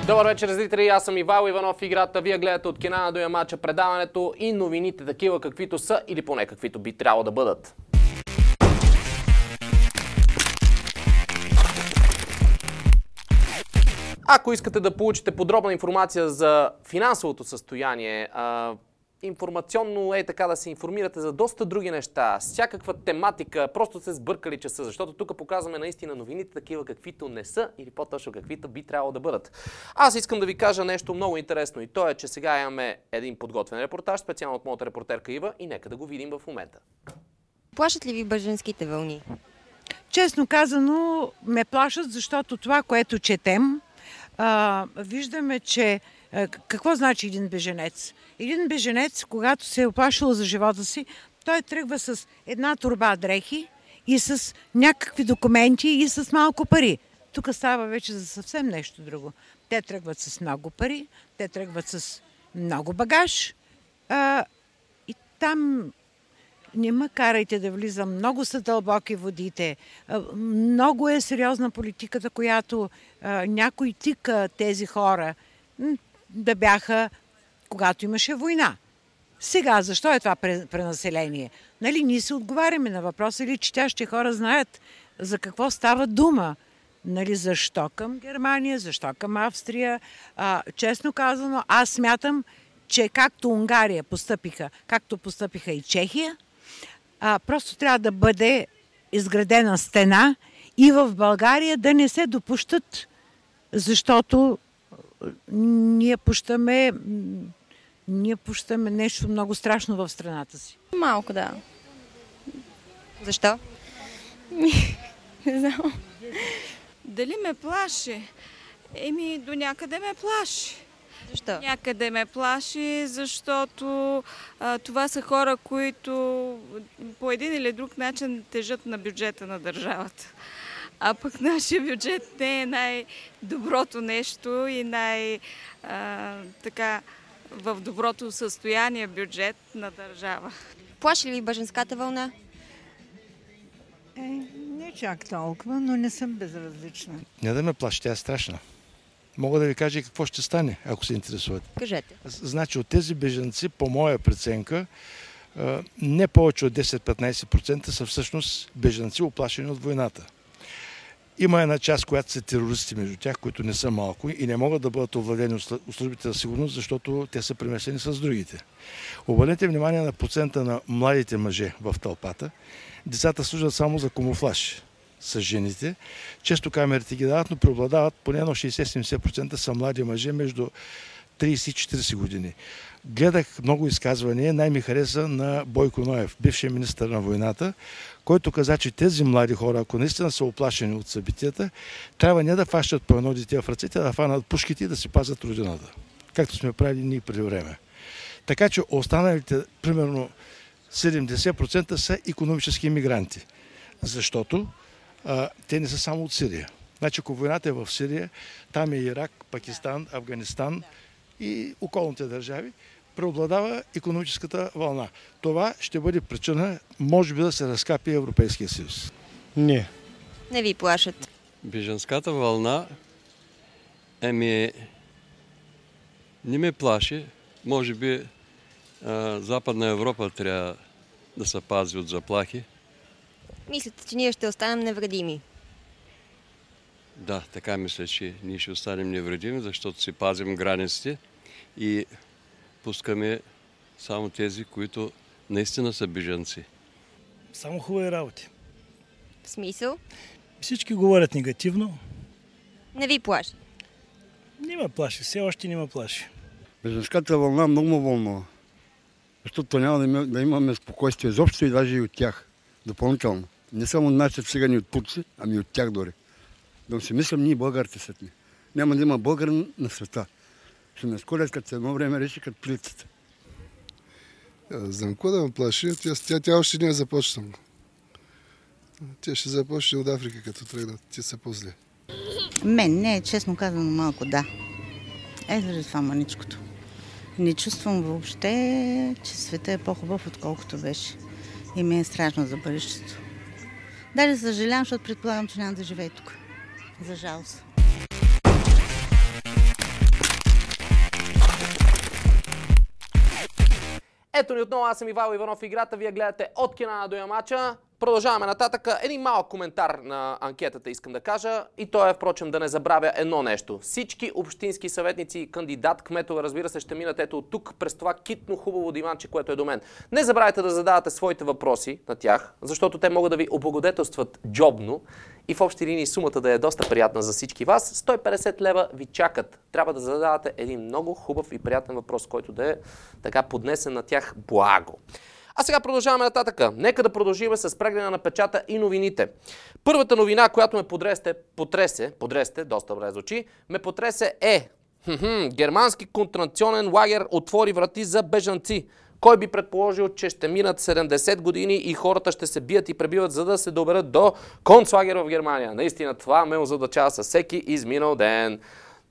Добър вечер, зрители. Аз съм Ивайло Иванов, играта. Вие гледате от Кенана до Ямача предаването и новините такива каквито са или поне каквито би трябвало да бъдат. Ако искате да получите подробна информация за финансовото състояние, информационно така да се информирате за доста други неща, всякаква тематика, просто се сбъркали часа, защото тук показваме наистина новините такива каквито не са или по-точно каквито би трябвало да бъдат. Аз искам да ви кажа нещо много интересно и то е, че сега имаме един подготвен репортаж, специално от моята репортерка Ива и нека да го видим в момента. Плашат ли ви бежанските вълни? Честно казано ме плашат, защото това, което четем, виждаме, че какво значи един беженец? Един беженец, когато се е оплашил за живота си, той тръгва с една торба дрехи и с някакви документи и с малко пари. Тук става вече за съвсем нещо друго. Те тръгват с много пари, те тръгват с много багаж и там не ме карайте да влизам. Много са дълбоки водите. Много е сериозна политиката, която някой тика тези хора да бяха, когато имаше война. Сега, защо е това пренаселение? Нали, ние се отговаряме на въпроса или четящи хора знаят за какво става дума. Нали, защо към Германия, защо към Австрия? Честно казано, аз смятам, че както Унгария постъпиха, както постъпиха и Чехия, просто трябва да бъде изградена стена и в България да не се допущат, защото ние пущаме нещо много страшно в страната си. Малко, да. Защо? Не знам. Дали ме плаши? До някъде ме плаши. Защо? Някъде ме плаши, защото това са хора, които по един или друг начин тежат на бюджета на държавата. А пък нашия бюджет не е най-доброто нещо и така в доброто състояние бюджет на държава. Плаши ли ви бежанската вълна? Не чак толкова, но не съм безразлична. Не да ме плаши, тя е страшна. Мога да ви кажа и какво ще стане, ако се интересувате. Кажете. Значи от тези бежанци, по моя преценка, не повече от 10-15% са всъщност бежанци, уплашени от войната. Има една част, която са терористи между тях, които не са малко и не могат да бъдат овладени от службите за сигурност, защото те са премесени с другите. Обърнете внимание на процента на младите мъже в тълпата. Децата служат само за камуфлаж с жените. Често камерите ги дават, но преобладават поне 60-70% са млади мъже между 30 и 40 години. Гледах много изказвания, най-ми хареса на Бойко Ноев, бившия министър на войната, който каза, че тези млади хора, ако наистина са оплашени от събитията, трябва не да фащат по едно дете в ръцете, а да фанат пушките и да си пазят родината. Както сме правили ние преди време. Така че останалите, примерно 70% са икономически имигранти. Защото те не са само от Сирия. Значи, ако войната е в Сирия, там е Ирак, Пакистан, Афганистан и околните държави, преобладава икономическата вълна. Това ще бъде причина, може би, да се разкапи Европейския съюз. Не. Не ви плашат. Бежанската вълна не ме плаши. Може би Западна Европа трябва да се пази от заплахи. Мислите, че ние ще останем невредими? Да, така мисля, че ние ще останем невредими, защото си пазим границите и пускаме само тези, които наистина са бежанци. Само хубави работи. В смисъл? Всички говорят негативно. Не ви плаши? Не ме плаши, все още не ме плаши. Бежанската вълна много ме вълнува, защото няма да имаме спокойствие изобщо и даже и от тях допълнително. Не само от нашите цигани от турци, ами от тях дори. Да си мислям, ние българите сме. Няма да има българин на света. Ще ме скорят, като едно време реши като плицата. За какво да ме плаши? Тя още не е започнала. Тя ще започне от Африка, като тръгнат. Ти са по-зле. Мен не, честно казано, малко да. Заради това маничкото. Не чувствам въобще, че света е по-хубав, отколкото беше. И ми е страшно за бъдещето. Даже съжалявам, защото предполагам, че няма да живее тук. За жалост. Ето ни отново, аз съм Ивайло Иванов, играта. Вие гледате от Кенана до Ямача. Продължаваме нататък. Един малък коментар на анкетата искам да кажа. И то е, впрочем, да не забравя едно нещо. Всички общински съветници и кандидат кметове, разбира се, ще минат ето от тук през това китно хубаво диванче, което е до мен. Не забравяйте да задавате своите въпроси на тях, защото те могат да ви облагодетелстват джобно и в общи линии сумата да е доста приятна за всички вас. 150 лева ви чакат. Трябва да задавате един много хубав и приятен въпрос, който да е така поднесен на тях благо. А сега продължаваме нататък. Нека да продължим с прегледа на печата и новините. Първата новина, която ме потресе, доста добре звучи, ме потресе е германски концентрационен лагер отвори врати за бежанци. Кой би предположил, че ще минат 70 години и хората ще се бият и пребиват, за да се доберат до концлагера в Германия? Наистина това ме озадачава със всеки изминал ден.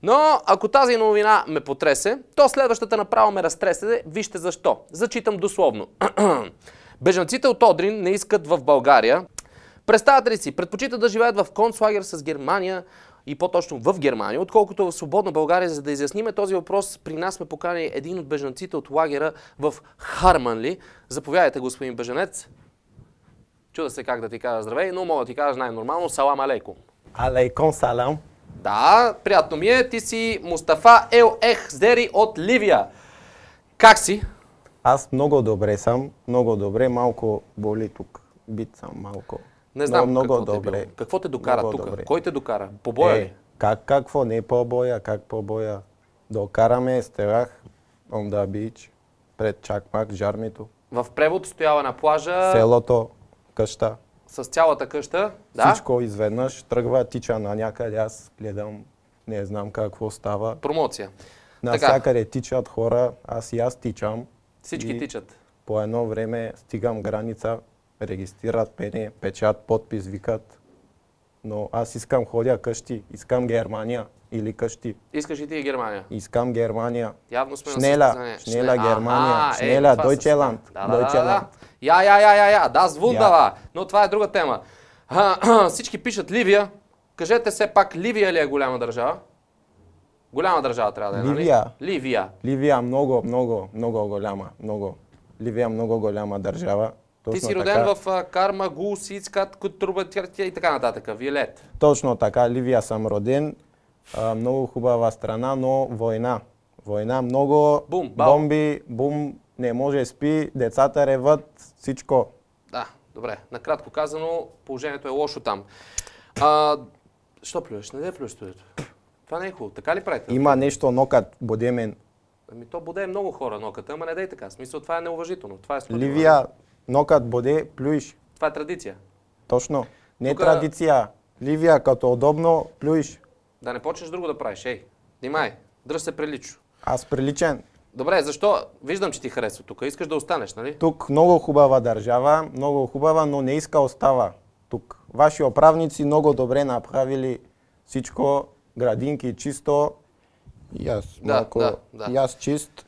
Но ако тази новина ме потресе, то следващата направо ме разтресе. Вижте защо. Зачитам дословно. Бежанците от Одрин не искат в България. Представете ли си, предпочитат да живеят в концлагер с Германия и по-точно в Германия, отколкото в свободна България. За да изясниме този въпрос, при нас сме поканили един от бежанците от лагера в Харманли. Заповядайте, господин бежанец. Чуда се как да ти кажа здравей, но мога да ти кажа най-нормално. Салам алейкум. Алейкум салам. Да, приятно ми е. Ти си Мустафа Ел Ехздери от Ливия. Как си? Аз много добре съм. Много добре. Малко боли тук. Бит съм малко. Не знам много какво добре. Те било. Какво те докара много тук? Добре. Кой те докара? Побоя ли? Какво? Не побоя. Как побоя? Докараме страх on the beach пред Чакмак, жармито. В превод стояла на плажа. Селото, къща. С цялата къща. Да? Всичко изведнъж тръгва, тича на някъде. Аз гледам, не знам какво става. Промоция. Навсякъде тичат хора, аз тичам. Всички тичат. По едно време стигам граница, регистрират мене, печат, подпис, викат. Но аз искам ходя къщи, искам Германия или къщи. Искаш и ти Германия? Искам Германия. Явно сме Шнела Германия, Шнела Дойчеланд. Я, да, звундава. Но това е друга тема. Всички пишат Ливия. Кажете все пак, Ливия ли е голяма държава? Голяма държава трябва да е, нали? Ливия много голяма. Ливия много голяма държава. Ти си роден в Карма, Гусицкат, Кутрубатиртия и така нататък. Виолет. Точно така, Ливия съм роден. Много хубава страна, но война. Война, много бомби, бум, не може спи, децата реват, всичко. Да, добре. Накратко казано, положението е лошо там. Що плюеш? Не плюеш студиото. Това не е хубаво. Така ли правите? Има нещо нокът, боде мен. Ами то боде много хора ноката, ама не дай така. В смисъл, това е неуважително. Това е Ливия, нокът боде, плюиш. Това е традиция. Точно. Не традиция. Ливия, като удобно, плюиш. Да не почнеш друго да правиш. Внимай, дръж се прилично. Аз приличен. Добре, защо? Виждам, че ти харесва тук. Искаш да останеш, нали? Тук много хубава държава, много хубава, но не иска остава тук. Ваши управници много добре направили всичко, градинки чисто. И аз малко, и аз чист.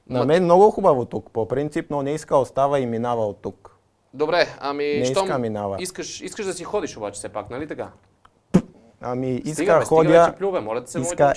На мен много хубаво тук, по принцип, но не иска остава и минава от тук. Добре, ами не иска минава. Искаш да си ходиш обаче все пак, нали така? Ами иска ходя, моля те се, иска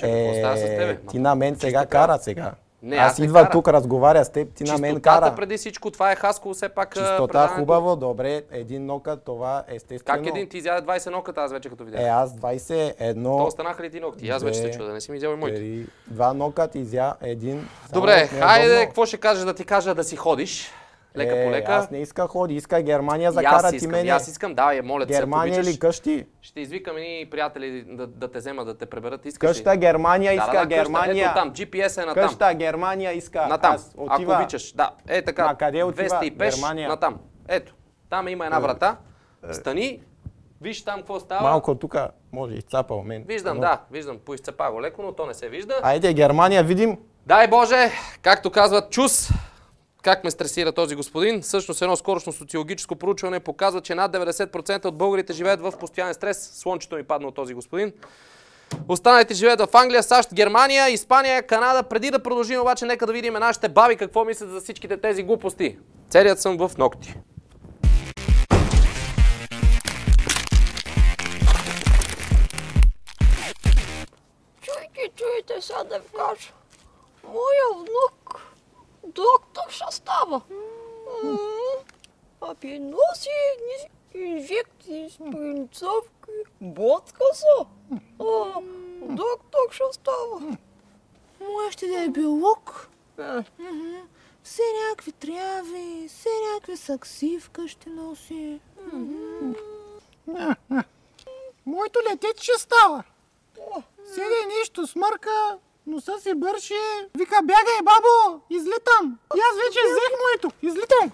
ти на мен сега кара сега. Не, аз идва тук, разговаря с теб, ти на мен кара. Чистотата преди всичко, това е Хасково все пак. Чистота хубаво, добре, един нокът, това естествено. Как един? Ти изяде 20 ноката, аз вече като видях. Аз 21. То останаха ли ти ногти? Аз вече се чуда, да не си ми взел и моите. 2 нокът изя, един. Добре, хайде, какво ще кажеш да ти кажа да си ходиш? Лека по лека. Аз не иска ходи, иска Германия, закара ти мене. Аз искам, давай, моля те се, Германия или къщи? Ще извикам едни приятели да те вземат, да те преберат. Искаш къща Германия, иска Германия. Ето там, GPS е натам. Къща Германия иска. Натам, ако обичаш. Да, така. На къде отива? 200 пеш, натам. Ето, там има една врата. Стани, виж там какво става. Малко тука. Може изцапал мен. Виждам, да, виждам. Поизцапа го леко, но то не се вижда. Айде, Германия видим. Дай Боже, както казват чус, как ме стресира този господин. Всъщност едно скорошно социологическо проучване показва, че над 90% от българите живеят в постоянен стрес. Слънчето ми падна от този господин. Останалите живеят в Англия, САЩ, Германия, Испания, Канада. Преди да продължим обаче, нека да видим нашите баби какво мислят за всичките тези глупости. Целият съм в ногти. Чуйте сега да ви кажа. Моя внук доктор ще става. Абе носи инжекции, спринцовки, ботка са. Доктор ще става. Моя ще да е биолог. Все някакви трави, все някакви саксивка ще носи. Моето детето ще става. Седе нещо, смърка, носа си бърши, вика бягай, бабо, излитам. И аз вече взех моето, излитам.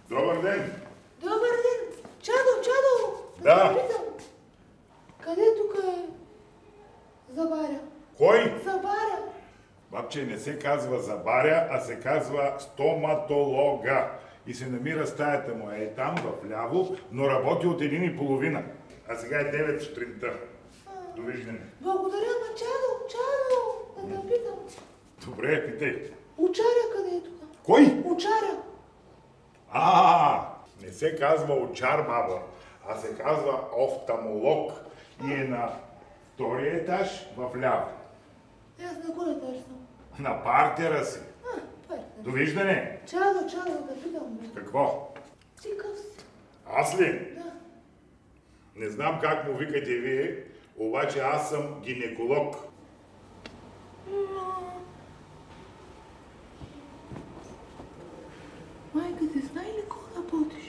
Добър ден! Добър ден! Чадо! Да. Къде тук е Забаря? Кой? Забаря. Бабче, не се казва Забаря, а се казва стоматолога. И се намира стаята му е там, вляво, но работи от 1:30. А сега е 9 сутринта. Довиждане. Благодаря на Чадо! Да те питам. Добре, питай. Учаря къде е тук? Кой? Учаря. Не се казва очар, баба, а се казва офталмолог и е на втория етаж вляво. Аз на кой етаж съм? На партера си. Довиждане. Чадо, да питам. Какво? Ти къв си? Аз ли? Да. Не знам как му викате вие, обаче аз съм гинеколог. Майка ти знае ли какво работиш?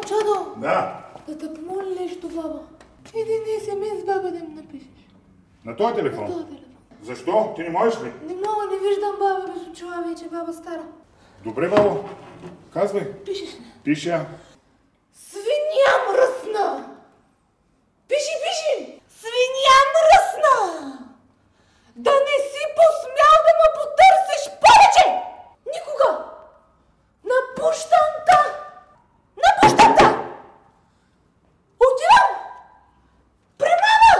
Чадо! Да. Да те помоля нещо, баба. Един SMS, баба, да ми напишеш. На този телефон? На този телефон. Защо? Ти не можеш ли? Не мога, не виждам баба без очила вече, баба стара. Добре, бабо. Казвай. Пишеш ли? Пиша. Свиня мръсна! Пиши! Свиня мръсна! Да не си посмял да ме потърсиш повече! Никога! Напущам те! Отивам! Премана!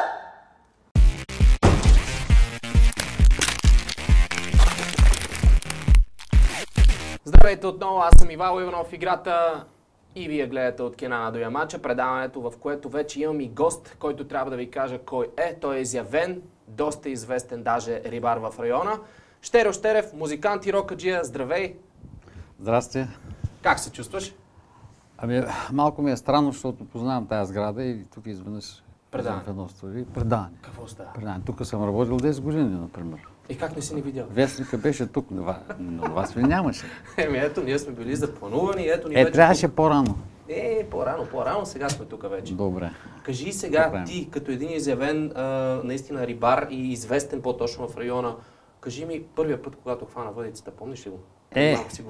Здравейте отново, аз съм Ивайло Иванов в играта и вие гледате от Кенана до Ямача, предаването, в което вече имам и гост, който трябва да ви кажа кой е. Той е изявен, доста известен даже рибар в района. Щеро Щерев, музикант и рокаджия, здравей! Здрасти! Как се чувстваш? Ами, малко ми е странно, защото познавам тази сграда и тук изведнъж предаване. В едно стори. Предаване. Какво става? Предаване. Тук съм работил 10 години, например. И как не си ни видял? Вестника беше тук, но вас ви нямаше. Ето, ние сме били запланувани, ето ни вече... Трябваше по-рано. По-рано, сега сме тук вече. Добре. Кажи сега, ти, като един изявен, наистина рибар и известен по-точно в района, кажи ми първия път, когато хвана въдицата, помниш ли го?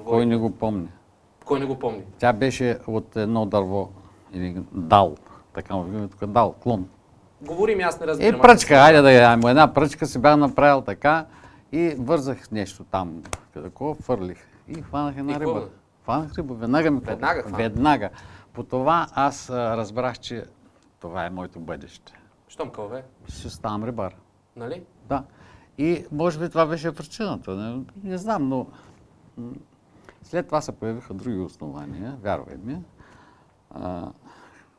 Кой не го помни? Кой не го помни? Тя беше от едно дърво, или дал, така му викаме тук, дал, клон. Говори ми, аз не разбирам. Пръчка, хайде да я, една пръчка си бях направил така и вързах нещо там, такова, фърлих и хванах една риба. Хванах риба, веднага. По това аз разбрах, че това е моето бъдеще. Щом кълве? Ще ставам рибар. Нали? Да. И може би това беше причината. Не знам, но след това се появиха други основания, вярвай ми.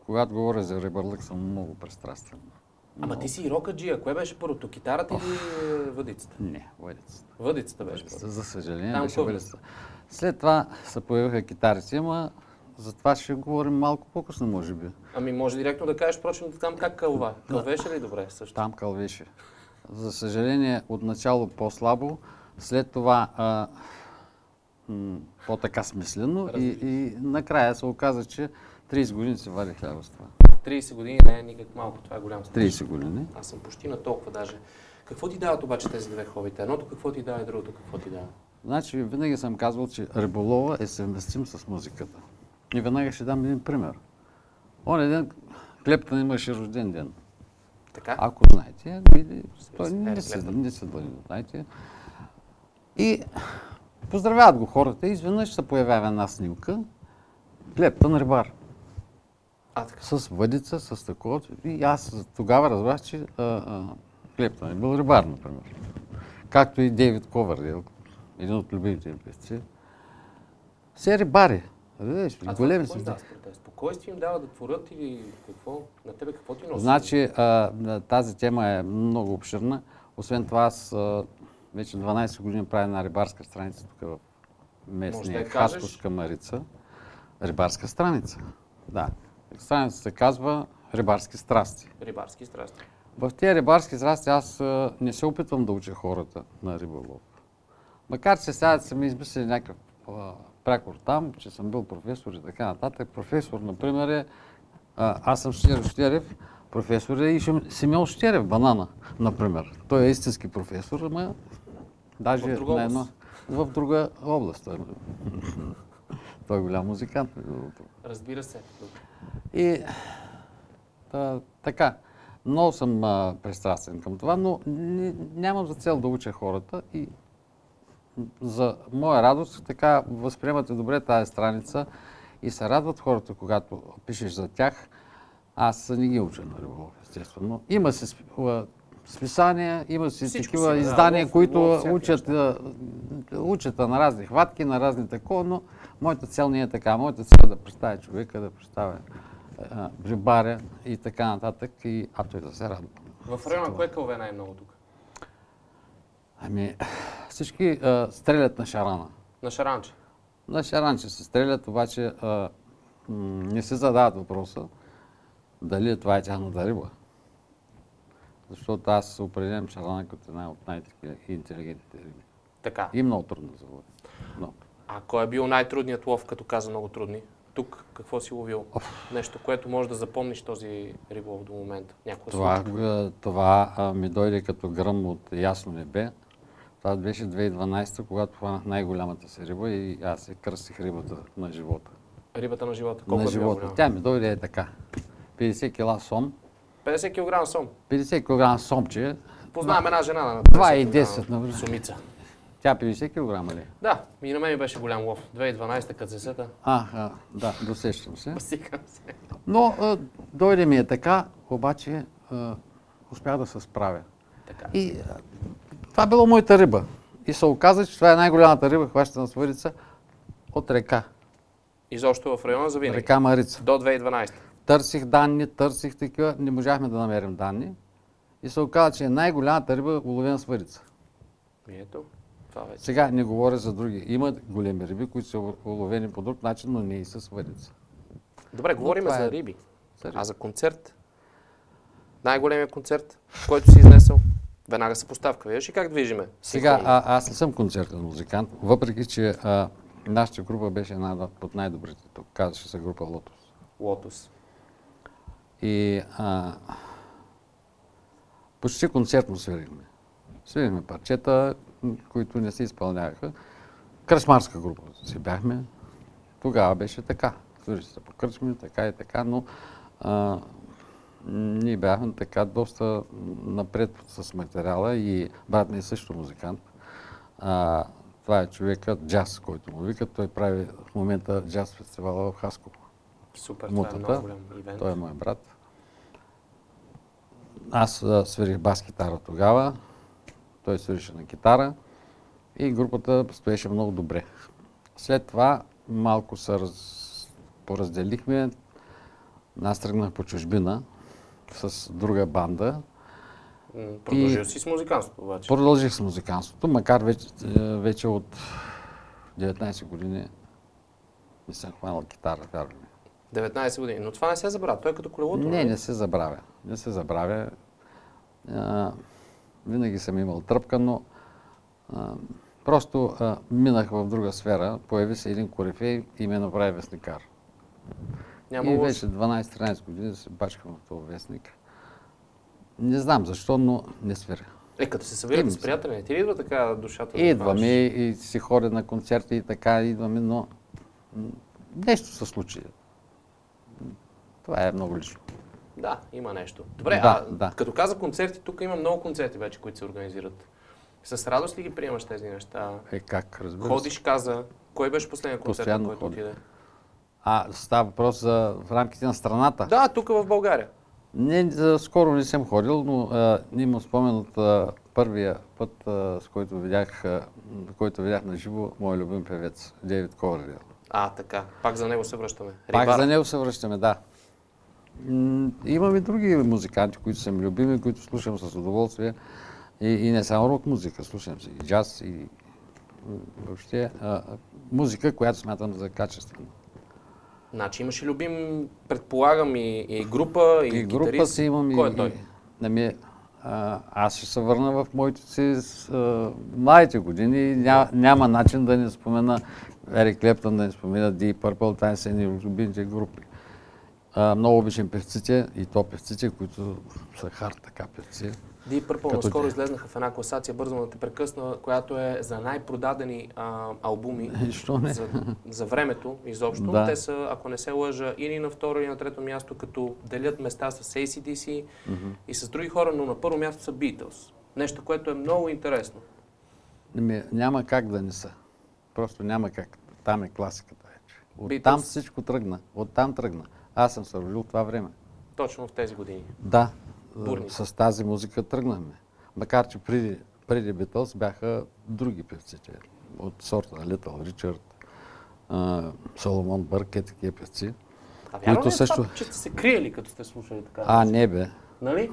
Когато говоря за рибарлък, съм много пристрастен. Ама ти си и рокаджия. Кое беше първото? Китарата или въдицата? Не, въдицата. Въдицата беше първо. За съжаление там беше въдицата. След това се появиха китарите, ама затова ще говорим малко по-късно, може би. Ами може директно да кажеш, впрочем, там как кълва. Кълвеше ли добре също? Там кълвеше. За съжаление, отначало по-слабо, след това по-така смислено и накрая се оказа, че 30 години се вади хляба с това. 30 години не е никак малко, това е голям стаж. 30 години. Аз съм почти на толкова даже. Какво ти дават обаче тези две хобита? Едното какво ти дава и другото какво ти дава? Значи винаги съм казвал, че риболова е съвместим с музиката. И веднага ще дам един пример. Оня ден Клептън имаше рожден ден. Така? Ако знаете, той не се длъжи да знаете. И поздравяват го хората и изведнъж се появява една снимка. Клептън рибар. С въдица, с такова. И аз тогава разбрах, че Клептън е бил рибар, например. Както и Дейвид Ковърдейл, един от любимите певци. Все рибари. Големи са. Спокойствие им дава да творят или какво? На тебе какво ти носи? Значи тази тема е много обширна. Освен това аз вече 12 години правя една рибарска страница тук в местния Хасковска Марица. Рибарска страница. Да. Страницата се казва Рибарски страсти. Рибарски страсти. В тези рибарски страсти аз не се опитвам да уча хората на риболов. Макар че сега са ми измислили някакъв прякор там, че съм бил професор и така нататък. Професор, например, е... аз съм Щерев Щерев, професор е и Симеон Щерев, Банана, например. Той е истински професор, ама даже в друга област. Той е голям музикант. Разбира се. И така, много съм пристрастен към това, но нямам за цел да уча хората и за моя радост така възприемате добре тази страница и се радват хората, когато пишеш за тях. Аз не ги уча на риболов, естествено. Има си списания, има си такива издания, които учат на разни хватки, на разни такова, но моята цел не е така. Моята цел е да представя човека, да представя рибаря и така нататък, а той да се радва. В района кое кълве най-много тук? Ами, всички стрелят на шарана. На шаранче? На шаранче се стрелят, обаче не се задават въпроса дали това е тяхната риба. Защото аз определям шарана като една от най-интелигентните риби. Така. И много трудно за лови. Но. А кой е бил най-трудният лов, като каза много трудни? Тук какво си ловил? Нещо, което може да запомниш този риболов до момента? Това ми дойде като гръм от ясно небе. Това беше 2012, когато хванах най-голямата си риба и аз се кръстих рибата на живота. Рибата на живота? Колко на живота. Тя ми дойде така. 50 кила сом. 50 кг сом? 50 кг сомче. Познавам една жена на 2,10 на сумица. Тя 50 кг ли? Да, и на мен беше голям лов. 2012 като се сета. Да, досещам се. Посикам се. Но дойде ми е така, обаче успях да се справя. Така. И това било моята риба. И се оказа, че това е най-голямата риба, хващана с въдица от река. Изобщо в района за винаги? Река Марица. До 2012. Търсих данни, търсих такива, не можахме да намерим данни. И се оказа, че е най-голямата риба уловена с въдица. Ето, това вече. Сега не говоря за други. Има големи риби, които са уловени по друг начин, но не и с въдица. Добре, говорим за риби. А за концерт? Най-големият концерт, който си изнесъл? Веднага се поставка. Виж и как движиме? Сега, аз не съм концертен музикант, въпреки че нашата група беше една от най-добрите тук. Казваше се група Лотос. Лотос. И почти концертно свирихме. Свирихме парчета, които не се изпълняваха. Кръчмарска група си бяхме. Тогава беше така. Свирих се по кръчми, така и така, но ние бяхме така доста напред с материала и брат ми е също музикант. Това е човекът джаз, който му вика. Той прави в момента джаз фестивала в Хасково. Супер, това е много голям ивент. Той е мой брат. Аз свирих бас-китара тогава. Той свирише на китара и групата стоеше много добре. След това малко се поразделихме. Аз тръгнах по чужбина с друга банда. Продължил си с музиканството обаче? Продължих с музиканството, макар вече от 19 години Не съм хванал китара, вярвам. 19 години. Но това не се забравя. Той е като колелото. Не се забравя. Не се забравя. Винаги съм имал тръпка, но просто минах в друга сфера. Появи се един корифей и ме направи вестникар. И вече 12-13 години се бачкам в този вестник. Не знам защо, но не свиря. Като се събирате с приятели, не ти ли идва така душата? Идваме и си ходя на концерти и така идваме, но нещо се случи. Това е много лично. Да, има нещо. Добре, като каза концерти, тук има много концерти вече, които се организират. С радост ли ги приемаш тези неща? Как, разбира се. Ходиш, каза. Кой беше последният концерт, на който отиде? Става въпрос в рамките на страната? Да, тук в България. Скоро не съм ходил, но имам спомен от първия път, с който видях на живо мой любим певец, Дейвид Ковердейл. Така. Пак за него се връщаме. Пак за него се връщаме, да. Имам и други музиканти, които са ми любими, които слушам с удоволствие. И не само рок музика, слушам си и джаз, и въобще музика, която смятам за качествена. Значи имаш и любим, предполагам, и група, и гитарист. Група си имам. Кой е той? Аз ще се върна в моите си младите години. Няма начин да не спомена Ерик Клептън, да не спомена Deep Purple, това са едни любимите групи. Много обичам певците, и то певците, които са хард така певци. Deep Purple наскоро излезнаха в една класация, бързо да те прекъсна, която е за най-продадени албуми за времето изобщо. Да. Те са, ако не се лъжа, или на второ, или на трето място, като делят места с AC/DC и с други хора, но на първо място са Beatles. Нещо, което е много интересно. Няма как да не са. Просто няма как. Там е класиката вече. Оттам всичко тръгна. Оттам тръгна. Аз съм се родил това време. Точно в тези години. Да. С тази музика тръгнахме. Макар че преди Beatles бяха други певците. От сорта на Литъл Ричард, Соломон Бърк, такива певци. Вярно ли е това, че сте се криели, като сте слушали така? Не бе. Нали?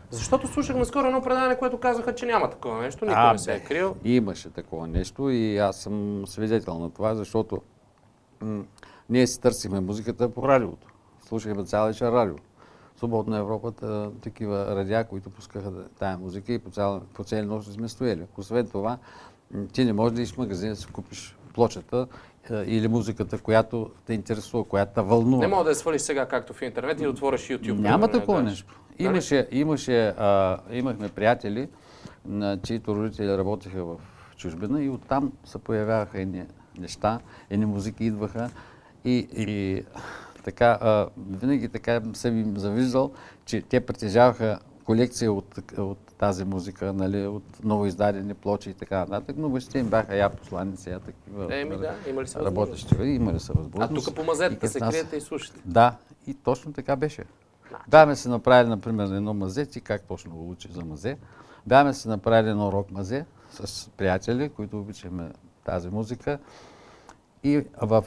Защото слушах наскоро едно предаване, което казаха, че няма такова нещо, никой не се е крил. Имаше такова нещо и аз съм свидетел на това, защото ние си търсихме музиката по радиото. Слушахме цяла вечер радио. Свободна Европа, такива радиа, които пускаха тая музика и по цели нощи сме стояли. Освен това, ти не можеш да идиш в магазин да си купиш плочата или музиката, която те интересува, която те вълнува. Не мога да я свалиш сега, както в интернет, и да отвориш YouTube. Няма такова нещо. Имахме приятели, чието родители работеха в чужбина и оттам се появяваха едни неща, едни музики идваха и така, винаги така съм им завиждал, че те притежаваха колекция от тази музика, нали, от новоиздадени плочи и така нататък, но бащите им бяха посланици, такива имали са работещи. Имали са възможност. Тук по мазетата се криете и слушате. Да, и точно така беше. Бяхме се направили, например, едно мазе, ти как точно го учи за мазе. Бяхме се направили едно рок мазе с приятели, които обичаме тази музика. И в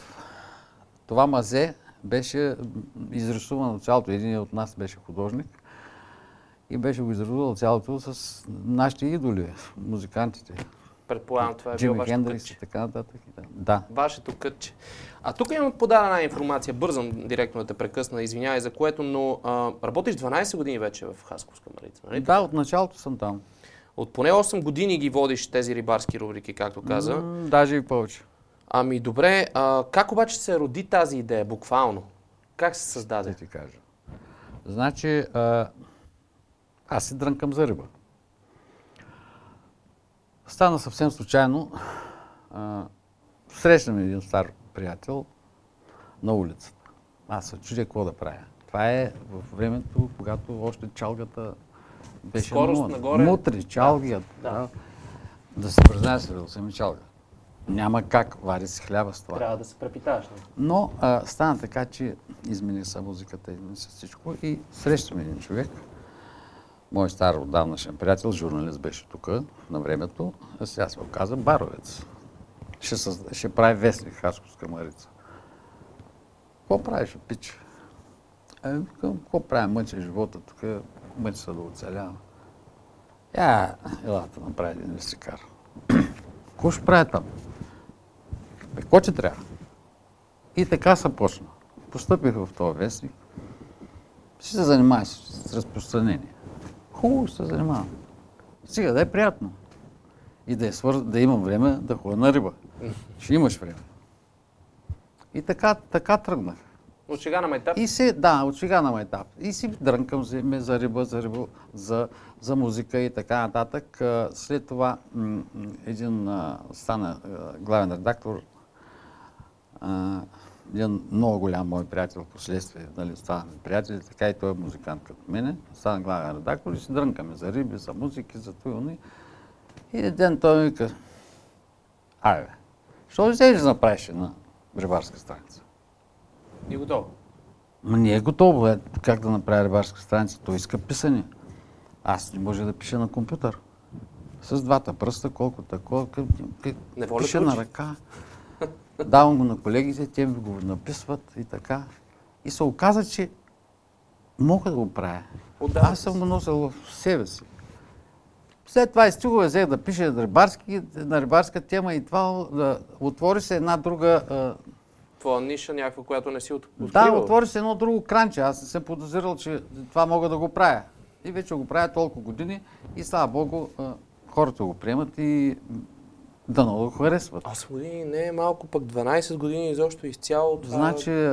това мазе беше изрисувано цялото. Един от нас беше художник и беше го изрисувал цялото с нашите идоли, музикантите. Предполагам, това е било вашето кътче. И така нататък. Да. Вашето кътче. Тук имам подадена информация, бързам директно да те прекъсна, извинявай за което, но работиш 12 години вече в Хасковска Марица, нали? Да, от началото съм там. От поне 8 години ги водиш тези рибарски рубрики, както каза. Даже и повече. Добре, как обаче се роди тази идея, буквално? Как се създаде? Ще ти кажа. Значи, аз се дрънкам за риба. Стана съвсем случайно. Срещам един стар приятел на улицата. Аз се чудя какво да правя. Това е в времето, когато още чалгата беше нагоре. Мутри, чалгията. Да се призная, да съм и чалга. Няма как, вари си хляба с това. Трябва да се препиташ. Но стана така, че измени се музиката, измени се всичко и срещаме един човек. Мой стар отдавнашен приятел, журналист беше тук на времето, а сега се оказа баровец. Ще прави вестник Хасковска Марица. Какво правиш, пич? Какво прави, мъча живота тук, мъча се да оцелява. Елата направи един вестникар. Какво ще прави там? Какво ти трябва? И така се почна. Постъпих в този вестник. Ще се занимавай с разпространение. Хубаво се занимавам. Сега да е приятно. И да имам време да ходя на риба. Ще имаш време. И така тръгнах. От сега на майтап? От сега на майтап. И си дрънкам за риба, за музика и така нататък. След това един стана главен редактор, един много голям мой приятел, в последствие, нали, станахме приятели, така и той е музикант като мене, стана главен редактор и си дрънкаме за риби, за музики, за туилни. И един ден той ми вика, айде, що ли взеш да направиш една рибарска страница? И готово? Не е готово, как да направя рибарска страница, той иска писане. Аз не може да пиша на компютър. С двата пръста, колко такова, пиша на ръка. Давам го на колегите, те ми го написват и така. И се оказа, че мога да го правя. Аз съм го носил в себе си. След това стигове взех да пиша на рибарска тема и това отвори се една друга... Твоя ниша някаква, която не си откривал? Да, отвори се едно друго кранче. Аз не съм подозирал, че това мога да го правя. И вече го правя толкова години и слава Богу, хората го приемат и да много го харесват. 8 години не е малко, пък 12 години изобщо изцяло. Това... Значи,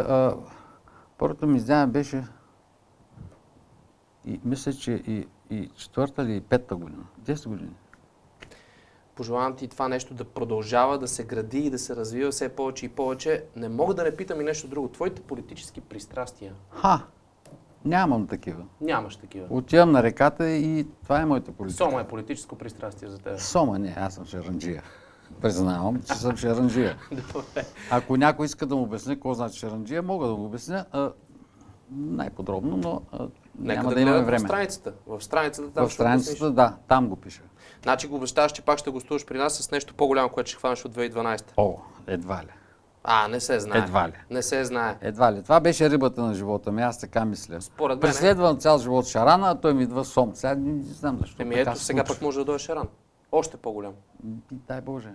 първото ми издание беше, мисля, че и четвърта или петта година. 10 години. Пожелавам ти това нещо да продължава, да се гради и да се развива все повече и повече. Не мога да не питам и нещо друго. Твоите политически пристрастия? Нямам такива. Нямаш такива. Отивам на реката и това е моята политика. Сома е политическо пристрастие за теб. Сома не, аз съм шеранджия. Признавам, че съм шеранджия. Ако някой иска да му обясня какво значи шеранджия, мога да го обясня най-подробно, но няма да имаме време. В страницата там ще страницата, да, там го пиша. Значи го обещаваш, че пак ще гостуваш при нас с нещо по-голямо, което ще хванеш от 2012. Едва ли. Не се знае. Едва ли. Не се знае. Едва ли. Това беше рибата на живота ми, аз така мисля. Според мен. Преследвам цял живот шарана, а той ми идва сом. Сега не знам защо. Ето сега пък може да дойде шаран. Още по-голям. Дай Боже.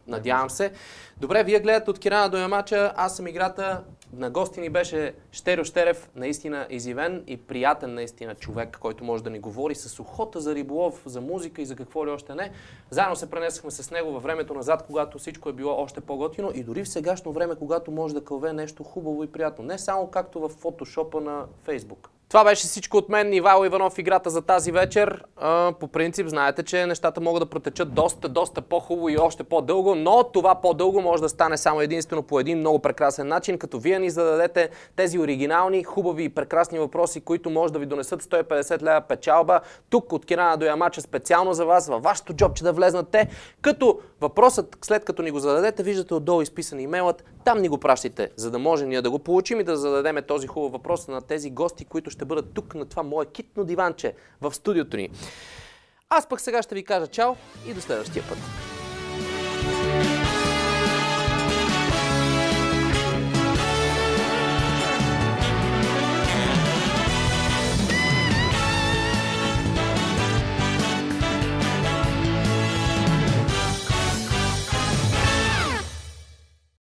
Надявам се. Добре, вие гледате от Кирана до Ямача. Аз съм играта. На гости ни беше Щерьо Щерев, наистина изявен и приятен наистина човек, който може да ни говори с охота за риболов, за музика и за какво ли още не. Заедно се пренесахме с него във времето назад, когато всичко е било още по-готино и дори в сегашно време, когато може да кълве нещо хубаво и приятно. Не само както в фотошопа на Фейсбук. Това беше всичко от мен, Ивайло Иванов, играта за тази вечер. По принцип, знаете, че нещата могат да протечат доста по-хубаво и още по-дълго, но това по-дълго може да стане само единствено по един много прекрасен начин, като вие ни зададете тези оригинални, хубави и прекрасни въпроси, които може да ви донесат 150 лева печалба. Тук от Кирана до Ямача специално за вас, във вашето джобче да влезнат те, като въпросът, след като ни го зададете, виждате отдолу изписан имейлът, там ни го пращайте, за да може ние да го получим и да зададем този хубав въпрос на тези гости, които ще бъдат тук на това мое китно диванче в студиото ни. Аз пък сега ще ви кажа чао и до следващия път.